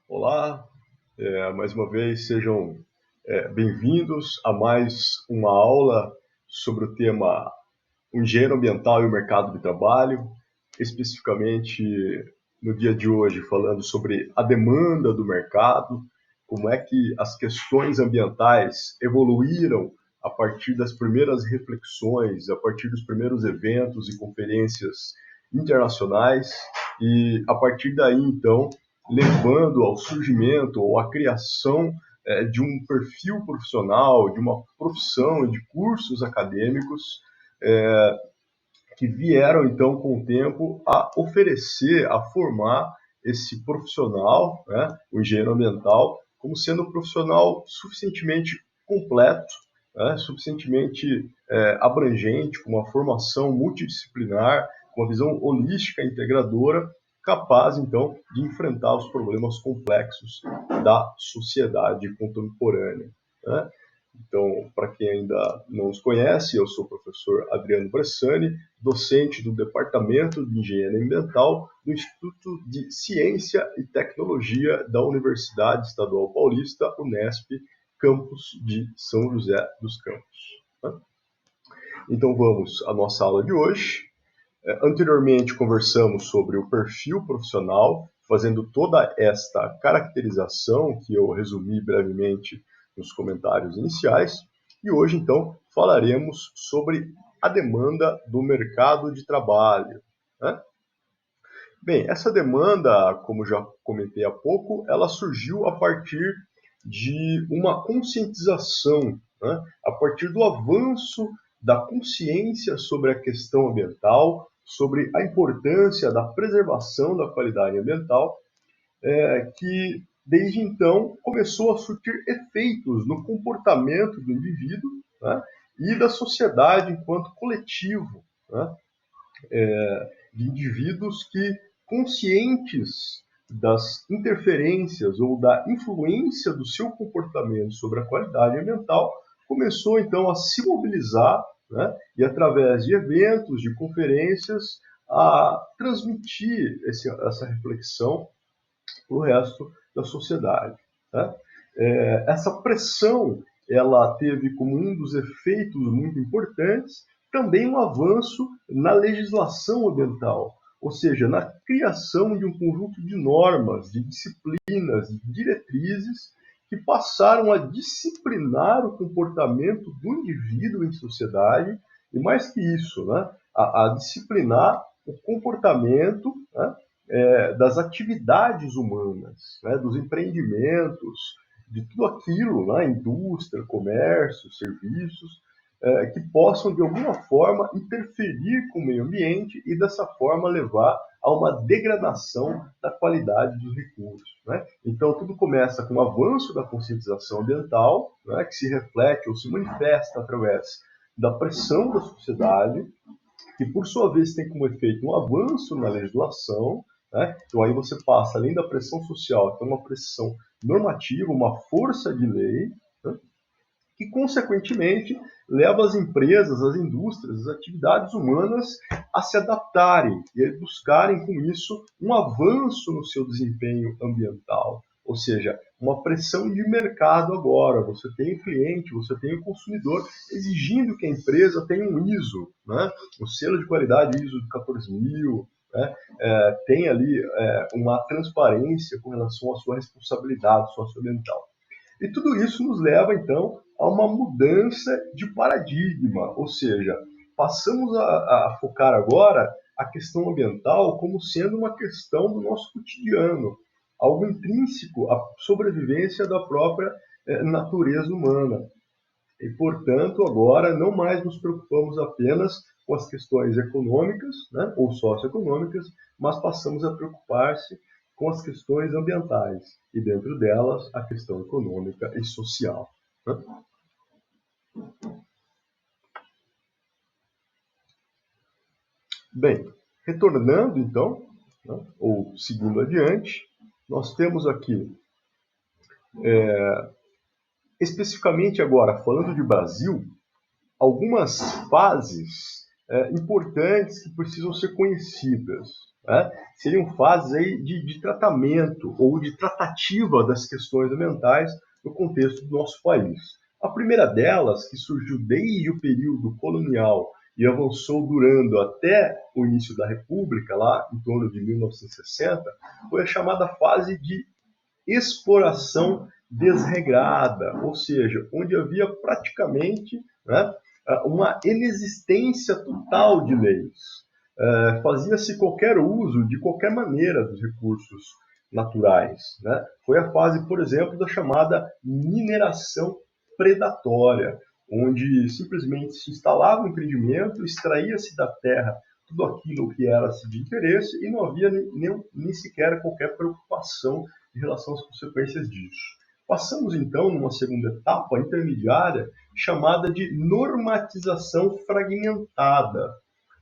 Olá, mais uma vez sejam bem-vindos a mais uma aula sobre o tema o engenheiro ambiental e o mercado de trabalho, especificamente no dia de hoje falando sobre a demanda do mercado, como é que as questões ambientais evoluíram a partir das primeiras reflexões, a partir dos primeiros eventos e conferências internacionais e a partir daí então levando ao surgimento ou à criação de um perfil profissional, de uma profissão, de cursos acadêmicos é, que vieram, então, com o tempo, a oferecer, a formar esse profissional, né, o engenheiro ambiental, como sendo um profissional suficientemente completo, né, suficientemente abrangente, com uma formação multidisciplinar, com uma visão holística integradora, capaz, então, de enfrentar os problemas complexos da sociedade contemporânea. Né? Então, para quem ainda não nos conhece, eu sou o professor Adriano Bressani, docente do Departamento de Engenharia Ambiental do Instituto de Ciência e Tecnologia da Universidade Estadual Paulista, Unesp, campus de São José dos Campos. Então, vamos à nossa aula de hoje. Anteriormente, conversamos sobre o perfil profissional, fazendo toda esta caracterização que eu resumi brevemente nos comentários iniciais. E hoje, então, falaremos sobre a demanda do mercado de trabalho. Né? Bem, essa demanda, como já comentei há pouco, ela surgiu a partir de uma conscientização, né? A partir do avanço da consciência sobre a questão ambiental, sobre a importância da preservação da qualidade ambiental, que desde então começou a surtir efeitos no comportamento do indivíduo, né? E da sociedade enquanto coletivo, né? De indivíduos que, conscientes das interferências ou da influência do seu comportamento sobre a qualidade ambiental, começou então a se mobilizar, né, e através de eventos, de conferências, a transmitir essa reflexão para o resto da sociedade. Né? Essa pressão ela teve como um dos efeitos muito importantes também um avanço na legislação ambiental, ou seja, na criação de um conjunto de normas, de disciplinas, de diretrizes que passaram a disciplinar o comportamento do indivíduo em sociedade e, mais que isso, né, a disciplinar o comportamento, né, das atividades humanas, né, dos empreendimentos, de tudo aquilo, né, indústria, comércio, serviços, que possam, de alguma forma, interferir com o meio ambiente e, dessa forma, levar a uma degradação da qualidade dos recursos. Né? Então, tudo começa com o avanço da conscientização ambiental, né, que se reflete ou se manifesta através da pressão da sociedade, que, por sua vez, tem como efeito um avanço na legislação. Né? Então, aí você passa, além da pressão social, então uma pressão normativa, uma força de lei, né? Que, consequentemente, leva as empresas, as indústrias, as atividades humanas a se adaptarem e a buscarem, com isso, um avanço no seu desempenho ambiental. Ou seja, uma pressão de mercado agora. Você tem o cliente, você tem o consumidor exigindo que a empresa tenha um ISO, né? O selo de qualidade ISO de 14.000, né? Tem ali uma transparência com relação à sua responsabilidade socioambiental. E tudo isso nos leva, então, a uma mudança de paradigma, ou seja, passamos a focar agora a questão ambiental como sendo uma questão do nosso cotidiano, algo intrínseco à sobrevivência da própria natureza humana. E, portanto, agora não mais nos preocupamos apenas com as questões econômicas, né, ou socioeconômicas, mas passamos a preocupar-se com as questões ambientais, e dentro delas a questão econômica e social. Né? Bem, retornando então, né, ou seguindo adiante, nós temos aqui, especificamente agora, falando de Brasil, algumas fases importantes que precisam ser conhecidas. né? Seriam fases aí de tratamento ou de tratativa das questões ambientais no contexto do nosso país. A primeira delas, que surgiu desde o período colonial e avançou durando até o início da República, lá em torno de 1960, foi a chamada fase de exploração desregrada, ou seja, onde havia praticamente, né, uma inexistência total de leis. Fazia-se qualquer uso, de qualquer maneira, dos recursos naturais. Né? Foi a fase, por exemplo, da chamada mineração predatória, onde simplesmente se instalava um empreendimento, extraía-se da terra tudo aquilo que era de interesse e não havia nem sequer qualquer preocupação em relação às consequências disso. Passamos então numa segunda etapa intermediária chamada de normatização fragmentada.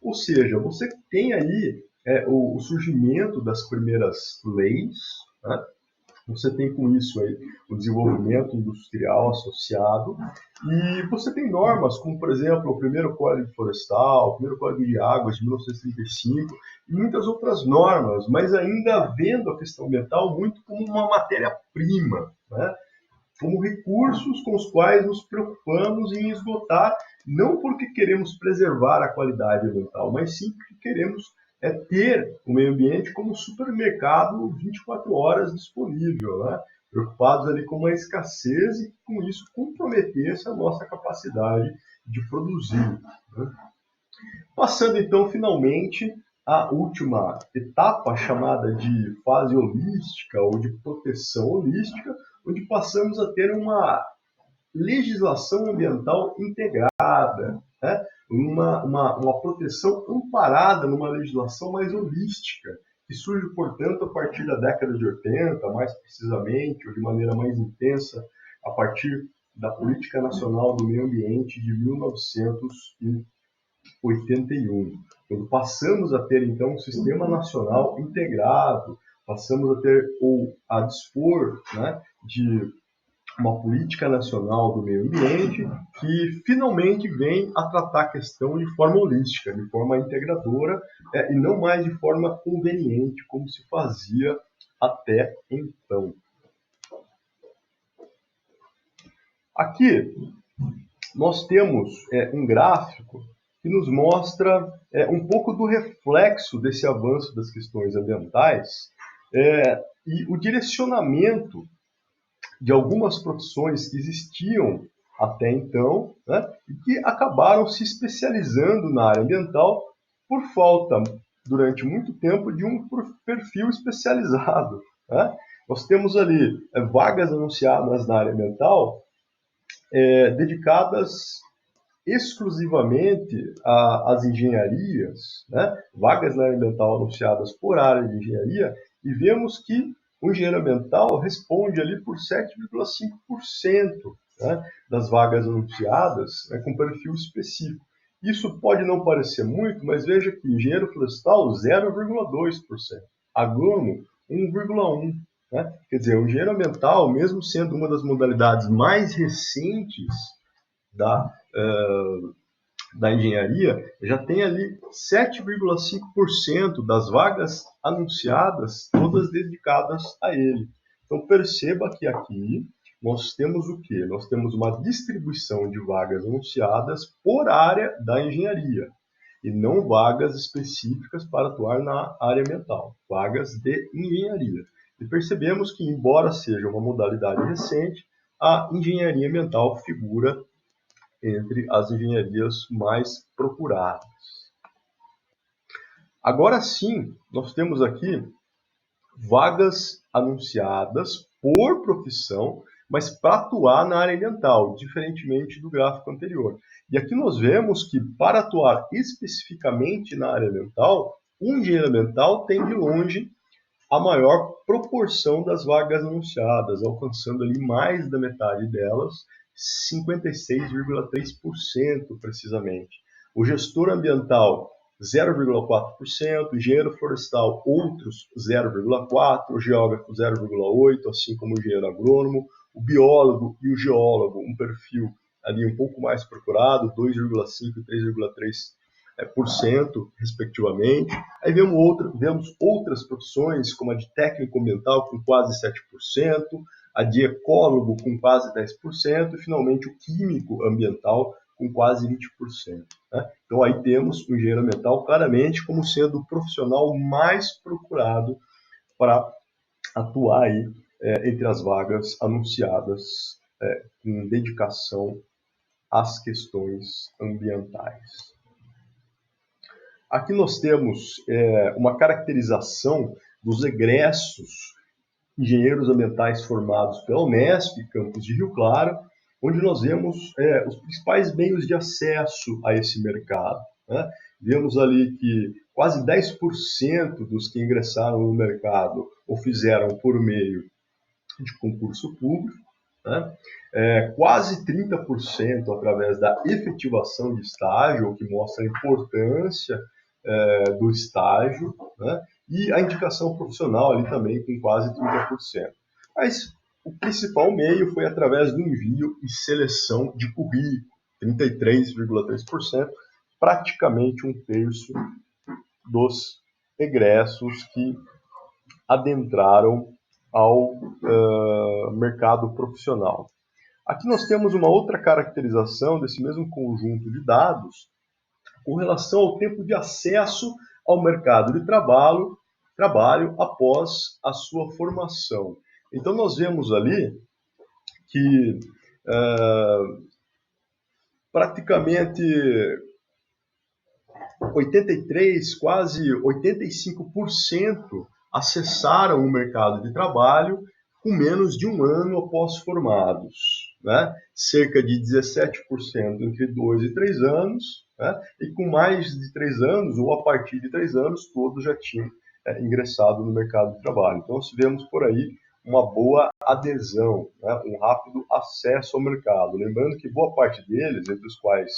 Ou seja, você tem aí o surgimento das primeiras leis, né? Você tem com isso aí o desenvolvimento industrial associado e você tem normas como, por exemplo, o primeiro Código Florestal, o primeiro Código de Águas de 1935 e muitas outras normas, mas ainda vendo a questão ambiental muito como uma matéria-prima, né? Como recursos com os quais nos preocupamos em esgotar, não porque queremos preservar a qualidade ambiental, mas sim porque queremos ter o meio ambiente como supermercado 24 horas disponível, né? Preocupados ali com uma escassez e com isso comprometesse a nossa capacidade de produzir. Né? Passando então finalmente à última etapa chamada de fase holística ou de proteção holística, onde passamos a ter uma legislação ambiental integrada, né? uma proteção amparada numa legislação mais holística, que surge, portanto, a partir da década de 80, mais precisamente, ou de maneira mais intensa, a partir da Política Nacional do Meio Ambiente de 1981, quando passamos a ter, então, um sistema nacional integrado, passamos a ter ou a dispor, né, de uma política nacional do meio ambiente que finalmente vem a tratar a questão de forma holística, de forma integradora e não mais de forma conveniente, como se fazia até então. Aqui nós temos um gráfico que nos mostra um pouco do reflexo desse avanço das questões ambientais e o direcionamento de algumas profissões que existiam até então, né, e que acabaram se especializando na área ambiental por falta, durante muito tempo, de um perfil especializado. Né? Nós temos ali vagas anunciadas na área ambiental dedicadas exclusivamente às engenharias, né? Vagas na área ambiental anunciadas por área de engenharia, e vemos que o engenheiro ambiental responde ali por 7,5%, né, das vagas anunciadas, né, com perfil específico. Isso pode não parecer muito, mas veja que engenheiro florestal 0,2%, agrônomo 1,1%. Né? Quer dizer, o engenheiro ambiental, mesmo sendo uma das modalidades mais recentes da engenharia, já tem ali 7,5% das vagas anunciadas, todas dedicadas a ele. Então perceba que aqui nós temos o quê? Nós temos uma distribuição de vagas anunciadas por área da engenharia, e não vagas específicas para atuar na área ambiental, vagas de engenharia. E percebemos que, embora seja uma modalidade recente, a engenharia ambiental figura entre as engenharias mais procuradas. Agora sim, nós temos aqui vagas anunciadas por profissão, mas para atuar na área ambiental, diferentemente do gráfico anterior. E aqui nós vemos que, para atuar especificamente na área ambiental, o engenheiro ambiental tem de longe a maior proporção das vagas anunciadas, alcançando ali mais da metade delas, 56,3% precisamente. O gestor ambiental, 0,4%, engenheiro florestal, outros 0,4%, o geógrafo 0,8%, assim como o engenheiro agrônomo, o biólogo e o geólogo, um perfil ali um pouco mais procurado, 2,5% e 3,3%. por cento, respectivamente. Aí vemos outras profissões, como a de técnico ambiental, com quase 7%, a de ecólogo, com quase 10%, e, finalmente, o químico ambiental, com quase 20%. Né? Então, aí temos o engenheiro ambiental claramente como sendo o profissional mais procurado para atuar aí, entre as vagas anunciadas com dedicação às questões ambientais. Aqui nós temos uma caracterização dos egressos engenheiros ambientais formados pela Unesp, campus de Rio Claro, onde nós vemos os principais meios de acesso a esse mercado. Né? Vemos ali que quase 10% dos que ingressaram no mercado o fizeram por meio de concurso público, né? Quase 30% através da efetivação de estágio, o que mostra a importância do estágio, né? E a indicação profissional ali também com quase 30%. Mas o principal meio foi através do envio e seleção de currículo, 33,3%, praticamente um terço dos egressos que adentraram ao mercado profissional. Aqui nós temos uma outra caracterização desse mesmo conjunto de dados com relação ao tempo de acesso ao mercado de trabalho após a sua formação. Então nós vemos ali que praticamente 83, quase 85% acessaram o mercado de trabalho com menos de um ano após formados, né? Cerca de 17% entre 2 e 3 anos, né? E com mais de 3 anos, ou a partir de 3 anos, todos já tinham ingressado no mercado de trabalho. Então, nós tivemos por aí uma boa adesão, né? Um rápido acesso ao mercado. Lembrando que boa parte deles, entre os quais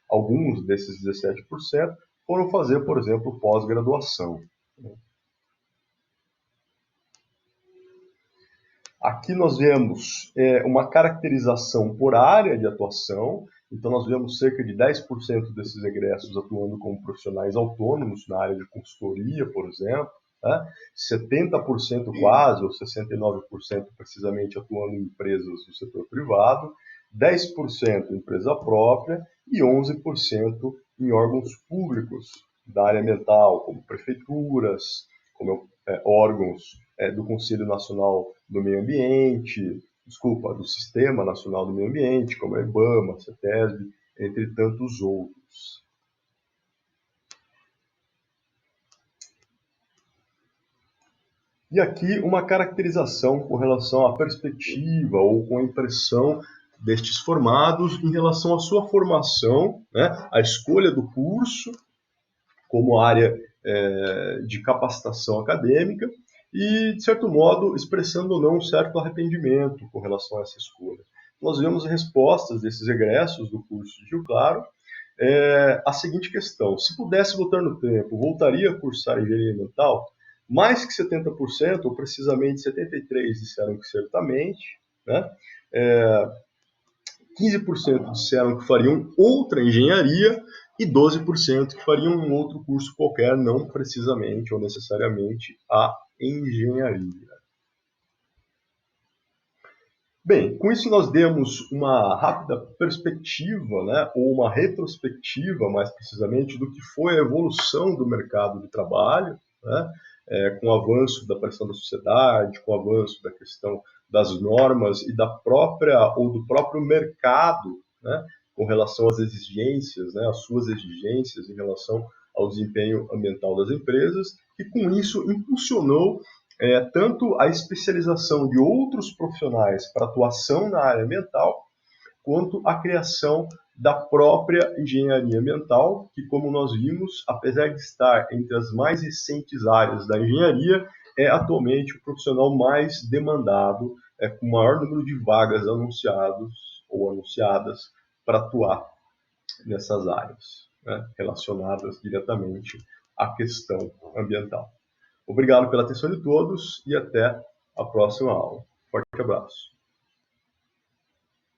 alguns desses 17%, foram fazer, por exemplo, pós-graduação. Aqui nós vemos uma caracterização por área de atuação. Então, nós vemos cerca de 10% desses egressos atuando como profissionais autônomos na área de consultoria, por exemplo. Né? 70% quase, ou 69% precisamente, atuando em empresas do setor privado. 10% em empresa própria e 11% em órgãos públicos da área ambiental, como prefeituras, como órgãos do Conselho Nacional do Meio Ambiente, do Sistema Nacional do Meio Ambiente, como a IBAMA, a CETESB, entre tantos outros. E aqui uma caracterização com relação à perspectiva ou com a impressão destes formados em relação à sua formação, né, a escolha do curso como área de capacitação acadêmica e, de certo modo, expressando ou não um certo arrependimento com relação a essa escolha. Nós vemos respostas desses egressos do curso de Rio Claro a seguinte questão: se pudesse voltar no tempo, voltaria a cursar engenharia ambiental? Mais que 70%, ou precisamente 73%, disseram que certamente, né? 15% disseram que fariam outra engenharia e 12% que fariam um outro curso qualquer, não precisamente ou necessariamente a engenharia. Bem, com isso nós demos uma rápida perspectiva, né, ou uma retrospectiva, mais precisamente, do que foi a evolução do mercado de trabalho, né, com o avanço da pressão da sociedade, com o avanço da questão das normas e da própria ou do próprio mercado, né, com relação às exigências, né, às suas exigências em relação ao desempenho ambiental das empresas, e com isso impulsionou tanto a especialização de outros profissionais para atuação na área ambiental, quanto a criação da própria engenharia ambiental, que, como nós vimos, apesar de estar entre as mais recentes áreas da engenharia, é atualmente o profissional mais demandado, com o maior número de vagas anunciadas para atuar nessas áreas, né, relacionadas diretamente à questão ambiental. Obrigado pela atenção de todos e até a próxima aula. Forte abraço.